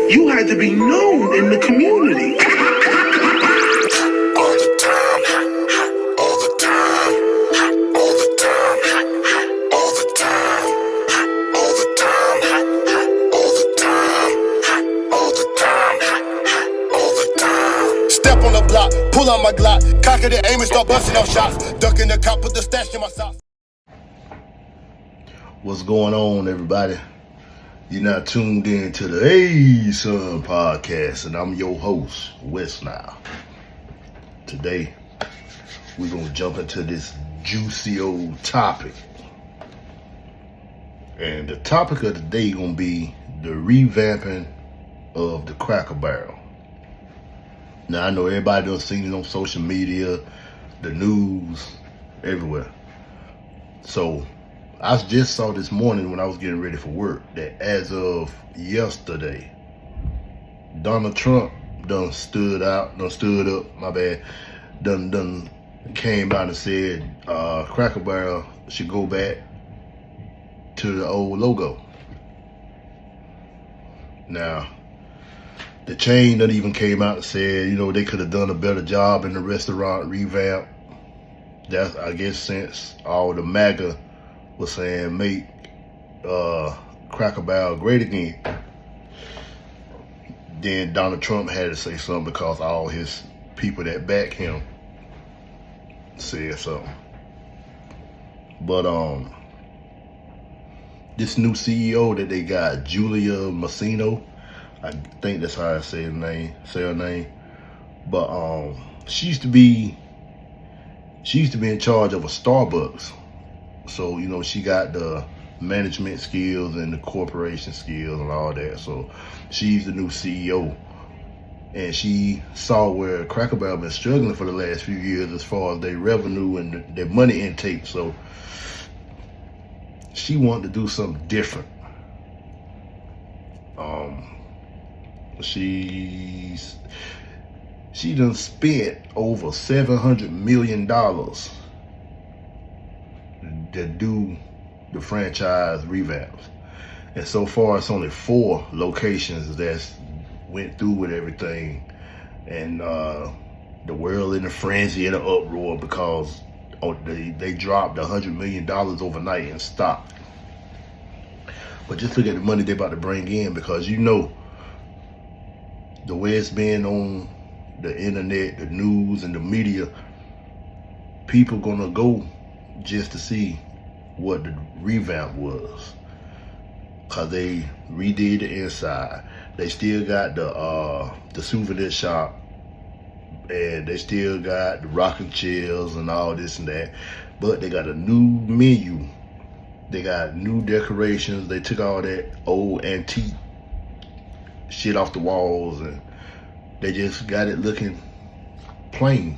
You had to be known in the community. All the time, all the time, all the time, all the time, all the time, all the time, all the time, all the time. Step on the block, pull out my Glock, cock it and aim and start busting off shots. Duck in the cop, put the stash in my socks. What's going on, everybody? You're not tuned in to the Hey Son podcast, and I'm your host, Wes now. Today, we're going to jump into this juicy old topic. And the topic of the day going to be the revamping of the Cracker Barrel. Now, I know everybody done seen it on social media, the news, everywhere. So, I just saw this morning when I was getting ready for work that as of yesterday, Donald Trump done stood up, done came out and said Cracker Barrel should go back to the old logo. Now, the chain that even came out and said, they could have done a better job in the restaurant revamp. That's, I guess, since all the MAGA was saying make Cracker Barrel great again. Then Donald Trump had to say something because all his people that back him said something. But this new CEO that they got, Julia Massino, I think that's how I say her name. But she used to be in charge of a Starbucks. So, she got the management skills and the corporation skills and all that. So she's the new CEO. And she saw where Cracker Barrel been struggling for the last few years as far as their revenue and their money intake. So she wanted to do something different. She done spent over $700 million that do the franchise revamps, and so far it's only 4 locations that's went through with everything, and the world in a frenzy and an uproar because they dropped $100 million overnight and stopped. But just look at the money they about to bring in, because the way it's been on the internet, the news, and the media, people gonna go just to see what the revamp was, cause they redid the inside. They still got the souvenir shop, and they still got the rocking chairs and all this and that, but they got a new menu. They got new decorations. They took all that old antique shit off the walls, and they just got it looking plain,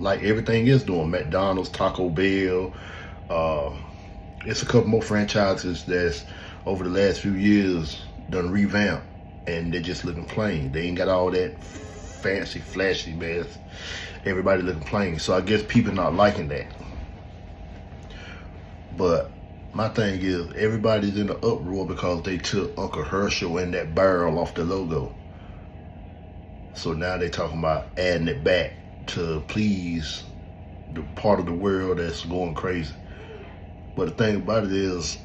like everything is doing. McDonald's, Taco Bell, it's a couple more franchises that's over the last few years done revamp, and they're just looking plain. They ain't got all that fancy, flashy mess. Everybody looking plain. So I guess people not liking that. But my thing is, everybody's in the uproar because they took Uncle Herschel and that barrel off the logo. So now they talking about adding it back to please the part of the world that's going crazy. But the thing about it is,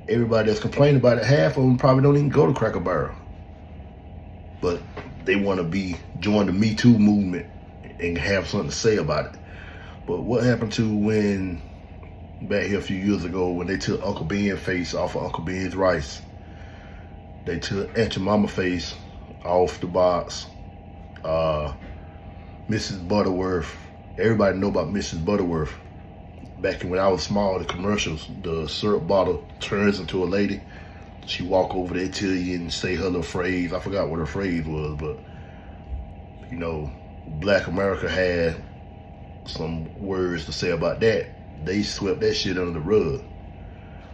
everybody that's complaining about it, half of them probably don't even go to Cracker Barrel. But they want to join the Me Too movement and have something to say about it. But what happened to when, back here a few years ago, when they took Uncle Ben's face off of Uncle Ben's rice? They took Aunt Your Mama face off the box. Mrs. Butterworth, everybody know about Mrs. Butterworth. Back when I was small, the commercials, the syrup bottle turns into a lady. She walk over there to you and say her little phrase. I forgot what her phrase was, but Black America had some words to say about that. They swept that shit under the rug.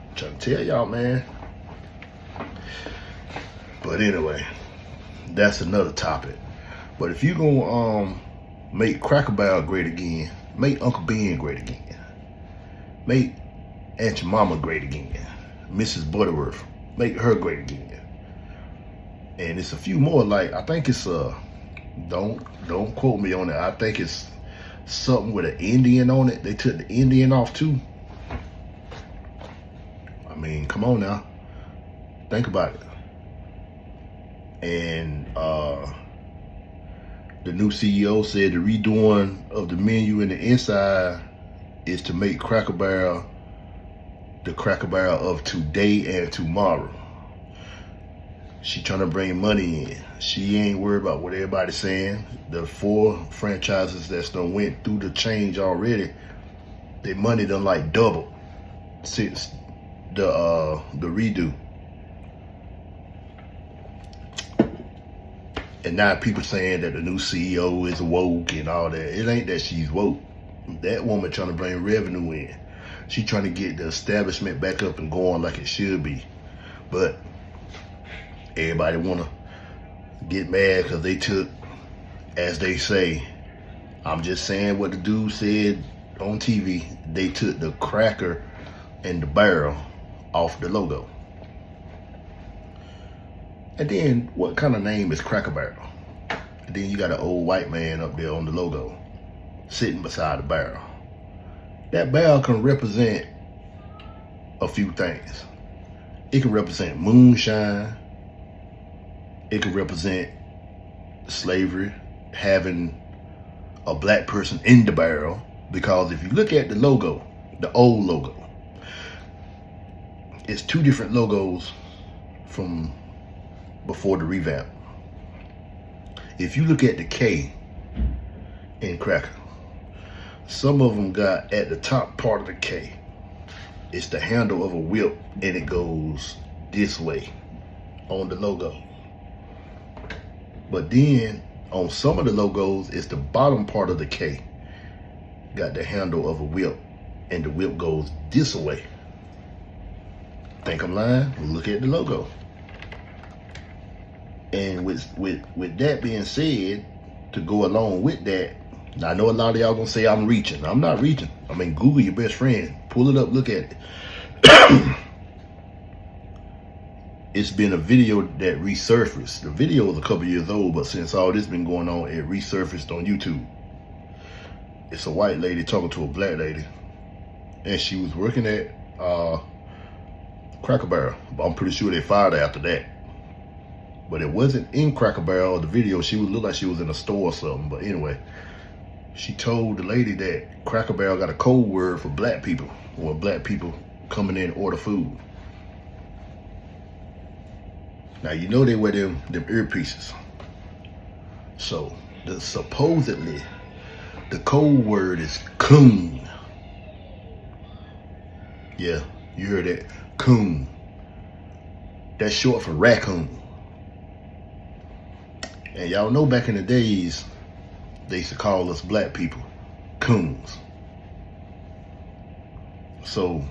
I'm trying to tell y'all, man. But anyway, that's another topic. But if you gonna make Cracker Barrel great again, make Uncle Ben great again. Make Aunt Your Mama great again. Mrs. Butterworth, make her great again. And it's a few more, like I think it's don't quote me on it. I think it's something with an Indian on it. They took the Indian off too. I mean, come on now. Think about it. And the new CEO said the redoing of the menu and the inside is to make Cracker Barrel the Cracker Barrel of today and tomorrow. She trying to bring money in. She ain't worried about what everybody's saying. The 4 franchises that's done went through the change already, their money done like doubled since the redo. And now people saying that the new CEO is woke and all that. It ain't that she's woke. That woman trying to bring revenue in. She trying to get the establishment back up and going like it should be. But everybody want to get mad because they took, as they say, I'm just saying what the dude said on TV, they took the cracker and the barrel off the logo. And then what kind of name is Cracker Barrel? And then you got an old white man up there on the logo, sitting beside the barrel. That barrel can represent a few things. It can represent moonshine. It can represent slavery, having a black person in the barrel. Because if you look at the logo, the old logo, it's 2 different logos from before the revamp. If you look at the K in Cracker, some of them got at the top part of the K, it's the handle of a whip and it goes this way on the logo. But then on some of the logos, it's the bottom part of the K got the handle of a whip and the whip goes this way. Think I'm lying? Look at the logo. And with that being said, to go along with that, I know a lot of y'all gonna say I'm reaching. I'm not reaching. I mean, Google your best friend. Pull it up, look at it. It's been a video that resurfaced. The video was a couple years old, but since all this been going on, it resurfaced on YouTube. It's a white lady talking to a black lady. And she was working at Cracker Barrel. But I'm pretty sure they fired her after that. But it wasn't in Cracker Barrel, the video. She would look like she was in a store or something. But anyway, she told the lady that Cracker Barrel got a code word for black people, when black people coming in order food. Now, you know they wear them earpieces. So, supposedly, the code word is coon. Yeah, you heard that, coon. That's short for raccoon. And y'all know back in the days, they used to call us black people coons. So,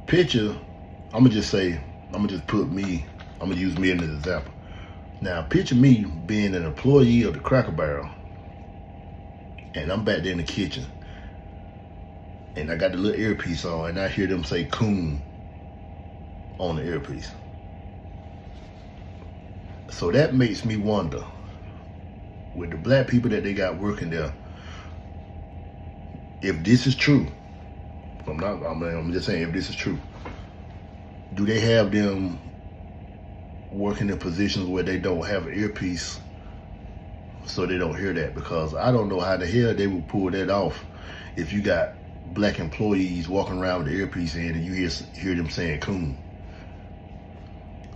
picture, I'm gonna just use me as an example. Now, picture me being an employee of the Cracker Barrel, and I'm back there in the kitchen, and I got the little earpiece on, and I hear them say coon on the earpiece. So that makes me wonder, with the black people that they got working there, if this is true, I'm just saying, if this is true, do they have them working in positions where they don't have an earpiece so they don't hear that? Because I don't know how the hell they would pull that off if you got black employees walking around with the earpiece in and you hear them saying coon.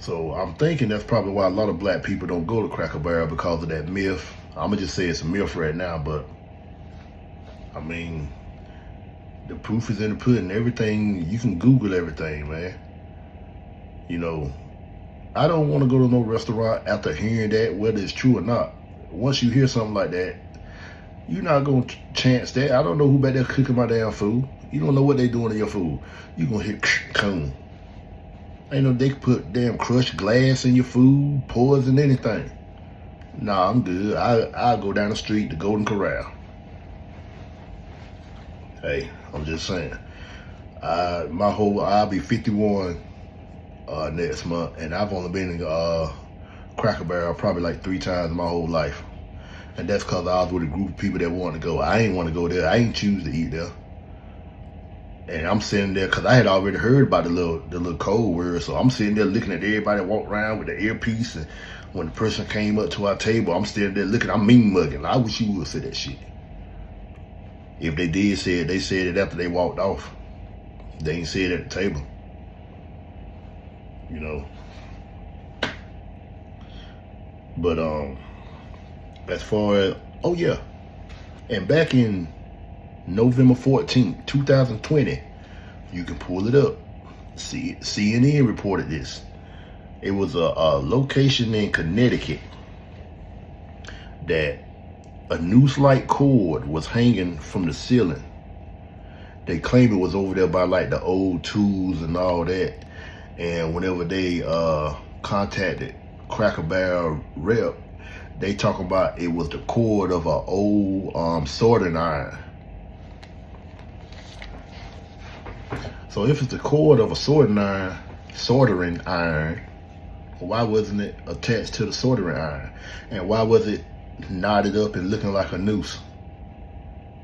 So I'm thinking that's probably why a lot of black people don't go to Cracker Barrel, because of that myth. I'm gonna just say it's a myth right now, but I mean, the proof is in the pudding. Everything, you can Google everything, man. You know, I don't want to go to no restaurant after hearing that, whether it's true or not. Once you hear something like that, you're not gonna chance that. I don't know who back there cooking my damn food. You don't know what they doing to your food. You gonna hit coon. Ain't no, they could put damn crushed glass in your food, poison, anything. Nah, I'm good. I'll go down the street to Golden Corral. Hey, I'm just saying. I'll be 51 next month, and I've only been in Cracker Barrel probably like 3 times in my whole life, and that's because I was with a group of people that wanted to go. I ain't want to go there. I ain't choose to eat there, and I'm sitting there because I had already heard about the little code word. So I'm sitting there looking at everybody walk around with the earpiece, and when the person came up to our table, I'm still there looking. I'm mean mugging. I wish you would say that shit. If they did say it, they said it after they walked off. They ain't said it at the table. You know. But as far as, oh yeah, and back in November 14th, 2020, you can pull it up. CNN reported this. It was a location in Connecticut that a noose-like cord was hanging from the ceiling. They claim it was over there by like the old tools and all that. And whenever they contacted Cracker Barrel rep, they talk about it was the cord of an old soldering iron. So if it's the cord of a soldering iron, why wasn't it attached to the soldering iron? And why was it knotted up and looking like a noose,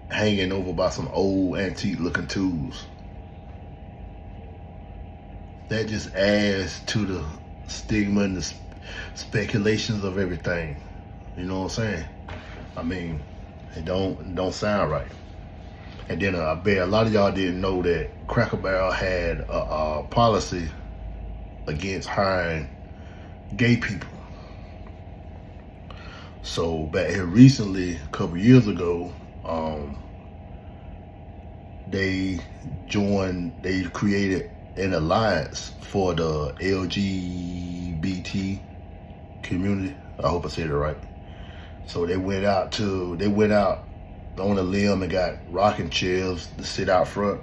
hanging over by some old antique looking tools? That just adds to the stigma and the speculations of everything. You know what I'm saying? I mean, it don't sound right. And then I bet a lot of y'all didn't know that Cracker Barrel had a policy against hiring gay people. So back here recently, a couple years ago, they created an alliance for the LGBT community. I hope I said it right. So they went out on a limb and got rocking chairs to sit out front.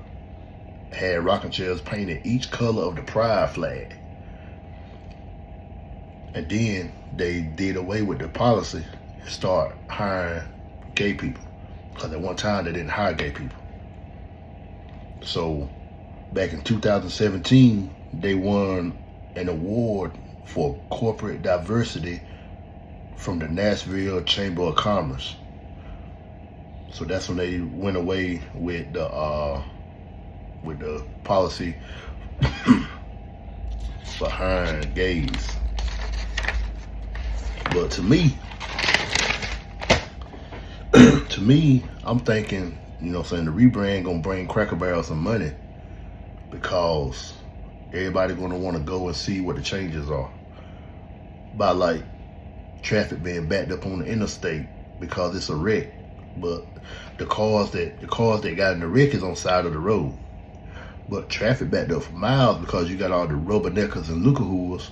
Had rocking chairs painted each color of the pride flag. And then they did away with the policy and start hiring gay people. Because at one time they didn't hire gay people. So back in 2017, they won an award for corporate diversity from the Nashville Chamber of Commerce. So that's when they went away with the policy for hiring gays. But to me, I'm thinking, you know what I'm saying, the rebrand gonna bring Cracker Barrel some money because everybody gonna want to go and see what the changes are. By like traffic being backed up on the interstate because it's a wreck, but the cars that got in the wreck is on the side of the road. But traffic backed up for miles because you got all the rubberneckers and look-a-whoos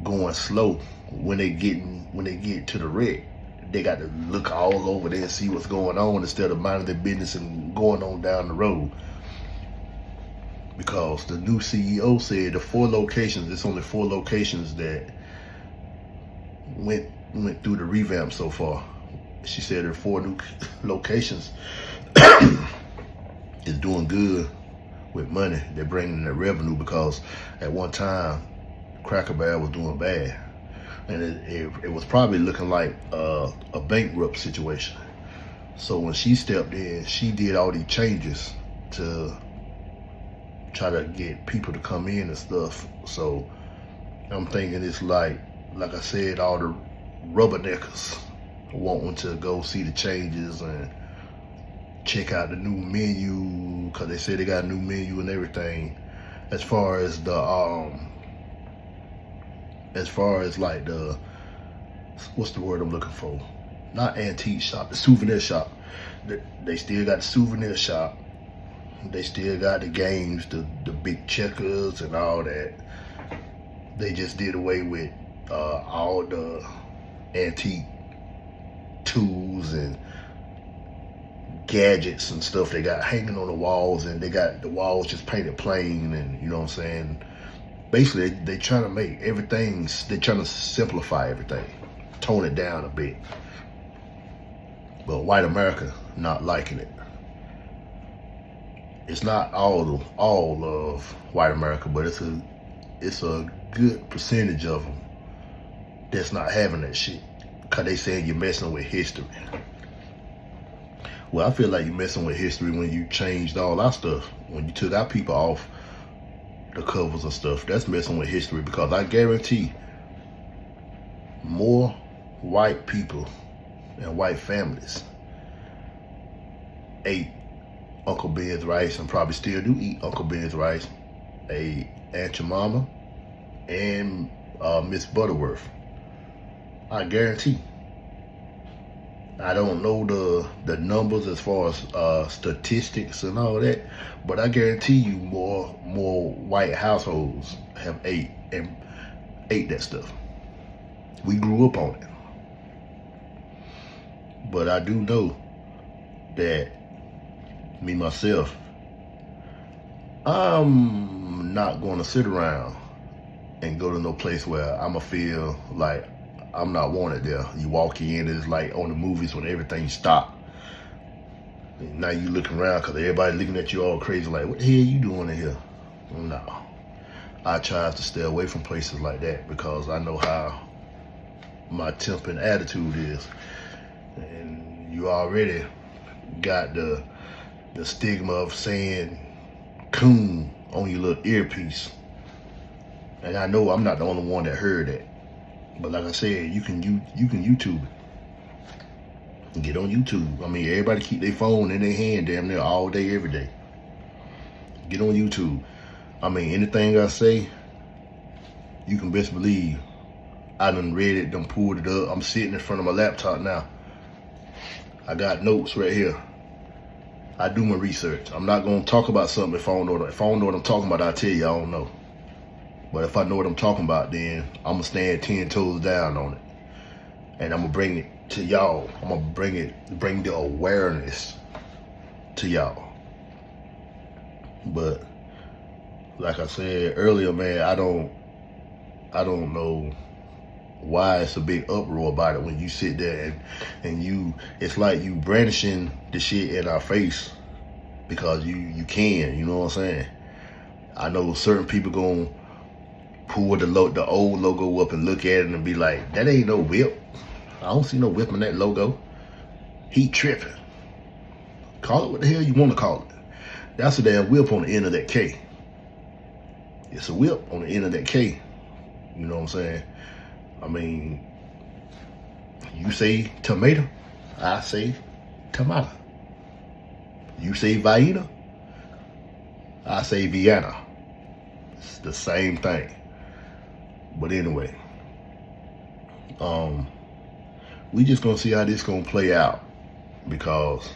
going slow. When they get to the wreck, they got to look all over there and see what's going on instead of minding their business and going on down the road. Because the new CEO said it's only 4 locations that went through the revamp so far. She said there are 4 new locations is doing good with money. They're bringing in the revenue because at one time Cracker Barrel was doing bad. And it was probably looking like a bankrupt situation. So when she stepped in, she did all these changes to try to get people to come in and stuff. So I'm thinking it's like I said, all the rubberneckers wanting to go see the changes and check out the new menu, because they said they got a new menu and everything. As far as like the, what's the word I'm looking for? Not antique shop, the souvenir shop. They still got the souvenir shop. They still got the games, the big checkers and all that. They just did away with all the antique tools and gadgets and stuff they got hanging on the walls, and they got the walls just painted plain, and you know what I'm saying? Basically, they trying to make everything, they trying to simplify everything, tone it down a bit. But white America not liking it. It's not all of white America, but it's a it's a good percentage of them that's not having that shit. Cause they saying you're messing with history. Well, I feel like you're messing with history when you changed all our stuff. When you took our people off the covers and stuff, that's messing with history, because I guarantee more white people and white families ate Uncle Ben's rice, and probably still do eat Uncle Ben's rice, Aunt Jemima and Miss Butterworth. I guarantee. I don't know the numbers as far as statistics and all that, but I guarantee you more white households have ate that stuff. We grew up on it. But I do know that me myself, I'm not going to sit around and go to no place where I'ma feel like I'm not wanted there. You walk in, it's like on the movies when everything stop. And now you looking around because everybody looking at you all crazy like, what the hell you doing in here? No. I try to stay away from places like that because I know how my temp and attitude is. And you already got the stigma of saying coon on your little earpiece. And I know I'm not the only one that heard that. But like I said, you can YouTube it. Get on YouTube. I mean, everybody keep their phone in their hand damn near all day, every day. Get on YouTube. I mean, anything I say, you can best believe I done read it, done pulled it up. I'm sitting in front of my laptop now. I got notes right here. I do my research. I'm not gonna talk about something if I don't know what I'm talking about. I'll tell you I don't know. But if I know what I'm talking about, then I'm gonna stand 10 toes down on it. And I'm gonna bring it to y'all. I'm gonna bring the awareness to y'all. But like I said earlier, man, I don't know why it's a big uproar about it when you sit there and it's like you brandishing the shit in our face because you can, you know what I'm saying? I know certain people gonna pull the old logo up and look at it and be like, that ain't no whip. I don't see no whip in that logo. He tripping. Call it what the hell you want to call it. That's a damn whip on the end of that K. It's a whip on the end of that K. You know what I'm saying? I mean, you say tomato, I say tomato. You say Vienna, I say Vienna. It's the same thing. But anyway, we just gonna see how this gonna play out, because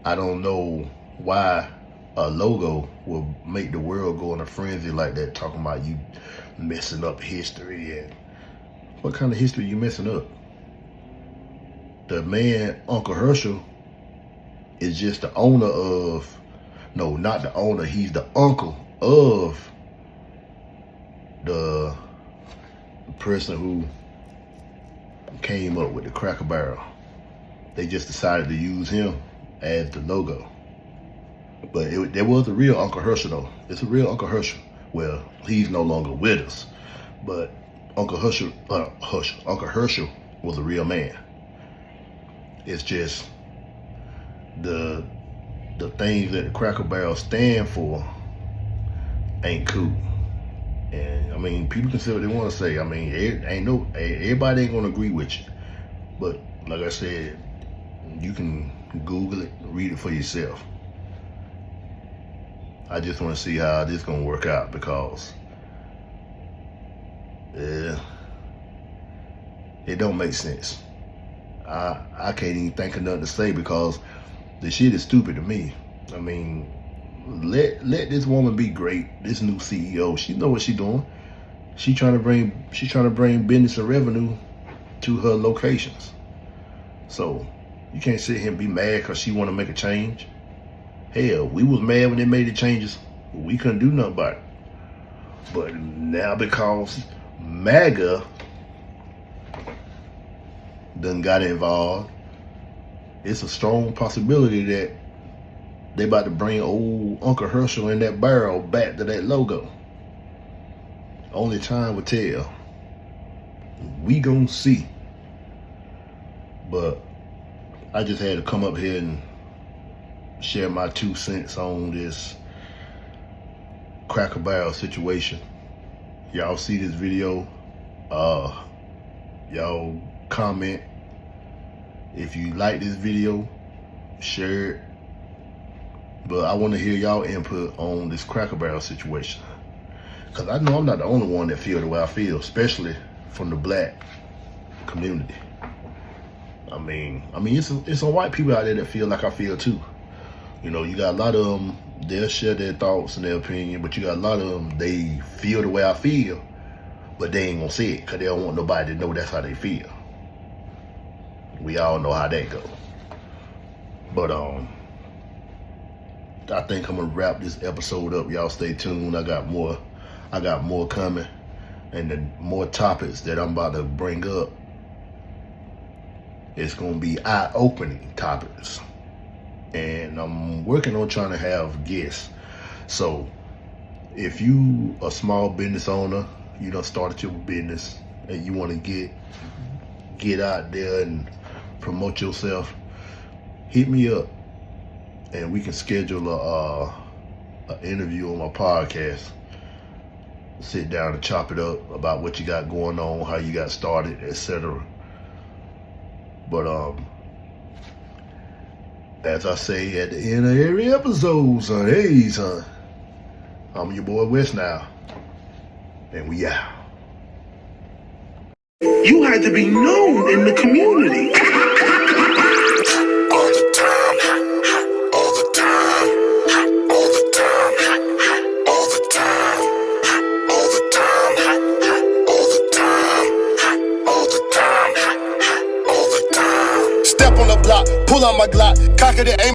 I don't know why a logo will make the world go in a frenzy like that, talking about you messing up history. And what kind of history you messing up? The man, Uncle Herschel, is just the owner of, no, not the owner, he's the uncle of the person who came up with the Cracker Barrel. They just decided to use him as the logo. But there was a real Uncle Herschel though. It's a real Uncle Herschel. Well, he's no longer with us, but Uncle Herschel was a real man. It's just the things that the Cracker Barrel stand for ain't cool. And I mean, people can say what they want to say. I mean, everybody ain't gonna agree with you. But like I said, you can Google it, read it for yourself. I just want to see how this gonna work out, because it don't make sense. I can't even think of nothing to say, because the shit is stupid to me. I mean, let this woman be great. This new CEO, she know what she doing. She trying to bring business and revenue to her locations. So you can't sit here and be mad because she want to make a change. Hell, we was mad when they made the changes. We couldn't do nothing about it. But now because MAGA done got involved, it's a strong possibility that they about to bring old Uncle Herschel and that barrel back to that logo. Only time will tell. We gonna see. But I just had to come up here and share my 2 cents on this Cracker Barrel situation. Y'all see this video, y'all comment. If you like this video, share it. But I want to hear y'all input on this Cracker Barrel situation, because I know I'm not the only one that feel the way I feel, especially from the black community. I mean, it's some white people out there that feel like I feel too. You know, you got a lot of them, they'll share their thoughts and their opinion, but you got a lot of them, they feel the way I feel, but they ain't gonna say it because they don't want nobody to know that's how they feel. We all know how that go. But I think I'm gonna wrap this episode up. Y'all stay tuned. I got more coming, and then more topics that I'm about to bring up. It's gonna be eye-opening topics, and I'm working on trying to have guests. So if you a small business owner, you done started your business and you want to get out there and promote yourself, hit me up and we can schedule a interview on my podcast. Sit down and chop it up about what you got going on, how you got started, etc. But as I say at the end of every episode, son, hey son, I'm your boy West now, and we out. You had to be known in the community. All the time, all the time, all the time, all the time, all the time, all the time, all the time, all the time. Step on the block, pull out my Glock, cock it, aim.